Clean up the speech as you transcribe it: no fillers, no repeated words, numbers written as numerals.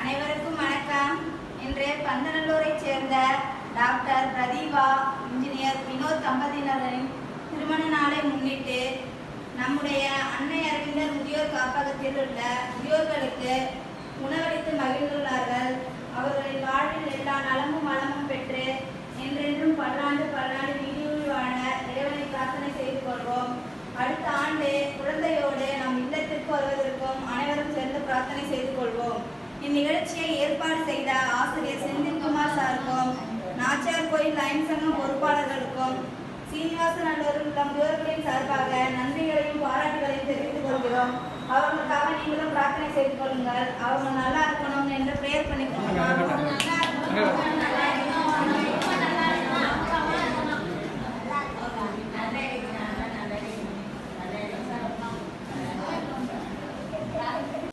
அனைவருக்கும் வணக்கம். இன்று பந்தநல்லூரைச் சேர்ந்த டாக்டர் பிரதீபா, இன்ஜினியர் வினோத் தம்பதியினரின் திருமண நாளை முன்னிட்டு நம்முடைய அன்னை அரவிந்தர் முதியோர் காப்பகத்தில் உள்ள முதியோர்களுக்கு உணவளித்து மகிழ்ந்துள்ளார்கள். அவர்களின் வாழ்வில் எல்லா நலமும் வளமும் பெற்று என்றென்றும் பல்லாண்டு நீடில் வாழ இறைவனை பிரார்த்தனை செய்து கொள்வோம். அடுத்த ஆண்டு குழந்தையோடு நம் இல்லத்திற்கு வருவதற்கும் அனைவரும் சேர்ந்து பிரார்த்தனை செய்து கொள்வோம். இந்நிகழ்ச்சியை ஏற்பாடு செய்த ஆசிரியர் செந்தில்குமார் சாருக்கும், நாச்சியார் கோயில் லைன் சங்கம் பொறுப்பாளர்களுக்கும், சீனிவாசநல்லூரில் உள்ள முதியோர்களின் சார்பாக நன்றிகளையும் பாராட்டுகளையும் தெரிவித்துக் கொள்கிறோம். அவர்களுக்காக நீங்களும் பிரார்த்தனை செய்து கொள்ளுங்கள். அவங்க நல்லா இருக்கணும் என்று பிரேயர் பண்ணிக்கோங்க.